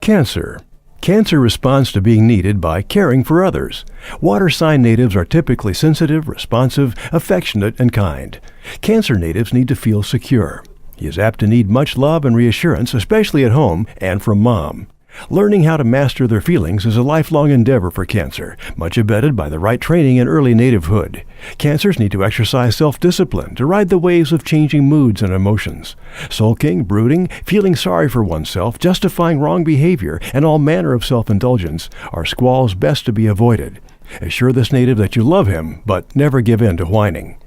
Cancer. Cancer responds to being needed by caring for others. Water sign natives are typically sensitive, responsive, affectionate, and kind. Cancer natives need to feel secure. He is apt to need much love and reassurance, especially at home and from mom. Learning how to master their feelings is a lifelong endeavor for Cancer, much abetted by the right training in early nativehood. Cancers need to exercise self-discipline to ride the waves of changing moods and emotions. Sulking, brooding, feeling sorry for oneself, justifying wrong behavior, and all manner of self-indulgence are squalls best to be avoided. Assure this native that you love him, but never give in to whining.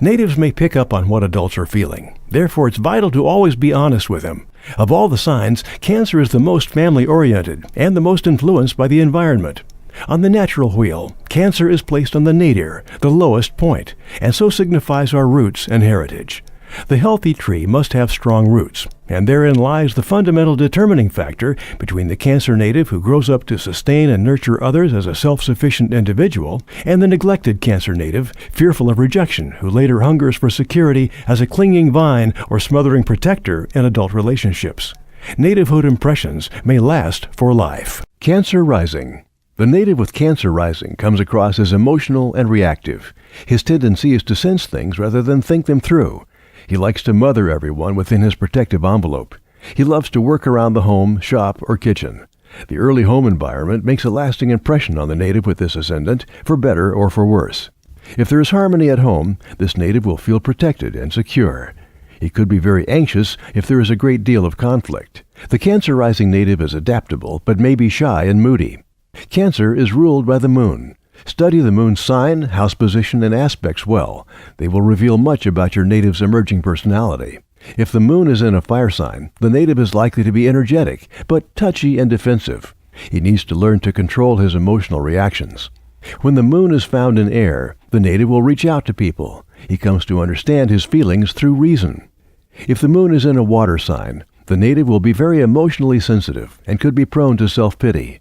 Natives may pick up on what adults are feeling. Therefore, it's vital to always be honest with them. Of all the signs, Cancer is the most family-oriented and the most influenced by the environment. On the natural wheel, Cancer is placed on the nadir, the lowest point, and so signifies our roots and heritage. The healthy tree must have strong roots, and therein lies the fundamental determining factor between the Cancer native who grows up to sustain and nurture others as a self-sufficient individual, and the neglected Cancer native, fearful of rejection, who later hungers for security as a clinging vine or smothering protector in adult relationships. Nativehood impressions may last for life. Cancer rising. The native with Cancer rising comes across as emotional and reactive. His tendency is to sense things rather than think them through. He likes to mother everyone within his protective envelope. He loves to work around the home, shop, or kitchen. The early home environment makes a lasting impression on the native with this ascendant, for better or for worse. If there is harmony at home, this native will feel protected and secure. He could be very anxious if there is a great deal of conflict. The Cancer rising native is adaptable, but may be shy and moody. Cancer is ruled by the moon. Study the moon's sign, house position, and aspects well. They will reveal much about your native's emerging personality. If the moon is in a fire sign, the native is likely to be energetic, but touchy and defensive. He needs to learn to control his emotional reactions. When the moon is found in air, the native will reach out to people. He comes to understand his feelings through reason. If the moon is in a water sign, the native will be very emotionally sensitive and could be prone to self-pity.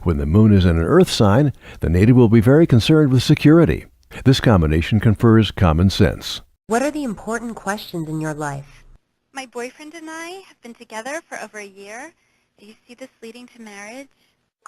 When the moon is in an earth sign, the native will be very concerned with security. This combination confers common sense. What are the important questions in your life? My boyfriend and I have been together for over a year. Do you see this leading to marriage?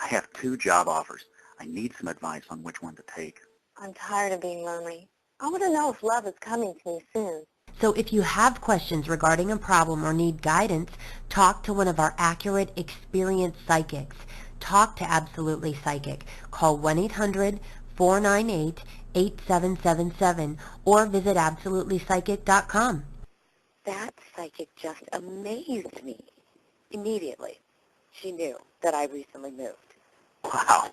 I have 2 job offers. I need some advice on which one to take. I'm tired of being lonely. I want to know if love is coming to me soon. So if you have questions regarding a problem or need guidance, talk to one of our accurate, experienced psychics. Talk to Absolutely Psychic. Call 1-800-498-8777 or visit absolutelypsychic.com. That psychic just amazed me. Immediately, she knew that I recently moved. Wow,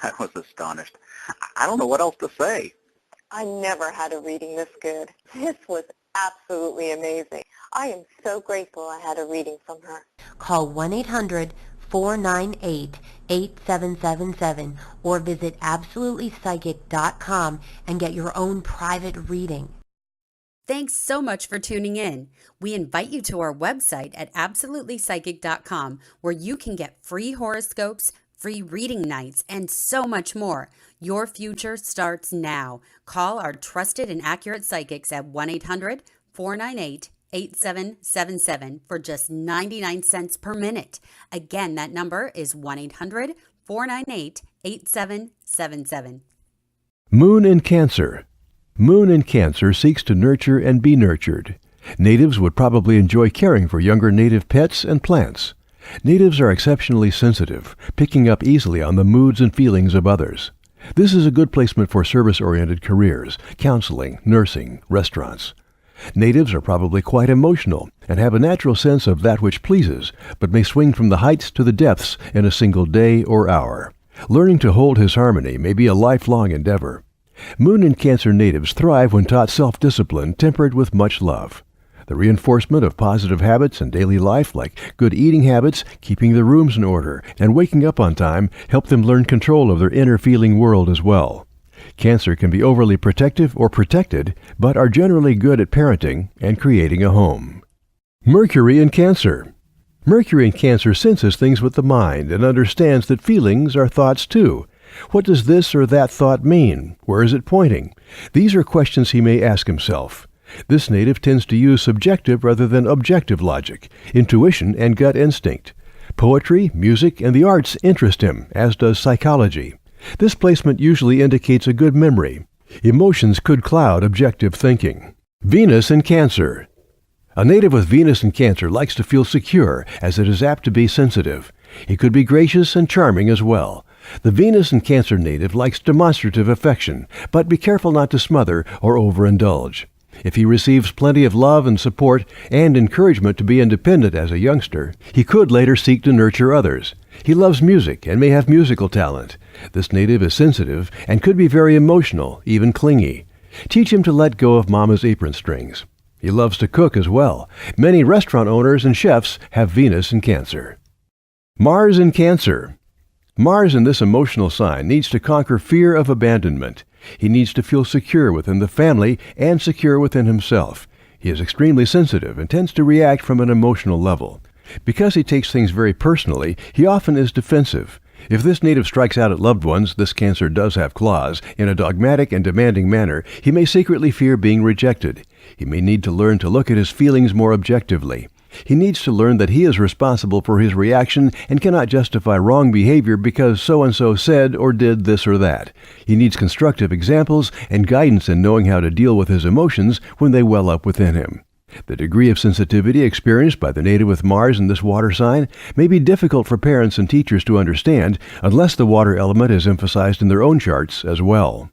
I was astonished. I don't know what else to say. I never had a reading this good. This was absolutely amazing. I am so grateful I had a reading from her. Call 1-800-498-8777 or visit absolutelypsychic.com and get your own private reading. Thanks so much for tuning in. We invite you to our website at absolutelypsychic.com where you can get free horoscopes, free reading nights, and so much more. Your future starts now. Call our trusted and accurate psychics at 1-800-498-8777 for just 99 cents per minute. Again, that number is 1-800-498-8777. Moon in Cancer. Moon in Cancer seeks to nurture and be nurtured. Natives would probably enjoy caring for younger native pets and plants. Natives are exceptionally sensitive, picking up easily on the moods and feelings of others. This is a good placement for service-oriented careers, counseling, nursing, restaurants. Natives are probably quite emotional and have a natural sense of that which pleases, but may swing from the heights to the depths in a single day or hour. Learning to hold his harmony may be a lifelong endeavor. Moon in Cancer natives thrive when taught self-discipline tempered with much love. The reinforcement of positive habits in daily life, like good eating habits, keeping their rooms in order, and waking up on time, help them learn control of their inner feeling world as well. Cancer can be overly protective or protected, but are generally good at parenting and creating a home. Mercury in Cancer. Mercury in Cancer senses things with the mind and understands that feelings are thoughts too. What does this or that thought mean? Where is it pointing? These are questions he may ask himself. This native tends to use subjective rather than objective logic, intuition, and gut instinct. Poetry, music, and the arts interest him, as does psychology. This placement usually indicates a good memory. Emotions could cloud objective thinking. Venus in Cancer. A native with Venus in Cancer likes to feel secure, as it is apt to be sensitive. He could be gracious and charming as well. The Venus in Cancer native likes demonstrative affection, but be careful not to smother or overindulge. If he receives plenty of love and support and encouragement to be independent as a youngster, he could later seek to nurture others. He loves music and may have musical talent. This native is sensitive and could be very emotional, even clingy. Teach him to let go of mama's apron strings. He loves to cook as well. Many restaurant owners and chefs have Venus in Cancer. Mars in Cancer. Mars in this emotional sign needs to conquer fear of abandonment. He needs to feel secure within the family and secure within himself. He is extremely sensitive and tends to react from an emotional level. Because he takes things very personally, he often is defensive. If this native strikes out at loved ones, this Cancer does have claws, in a dogmatic and demanding manner, he may secretly fear being rejected. He may need to learn to look at his feelings more objectively. He needs to learn that he is responsible for his reaction and cannot justify wrong behavior because so-and-so said or did this or that. He needs constructive examples and guidance in knowing how to deal with his emotions when they well up within him. The degree of sensitivity experienced by the native with Mars in this water sign may be difficult for parents and teachers to understand unless the water element is emphasized in their own charts as well.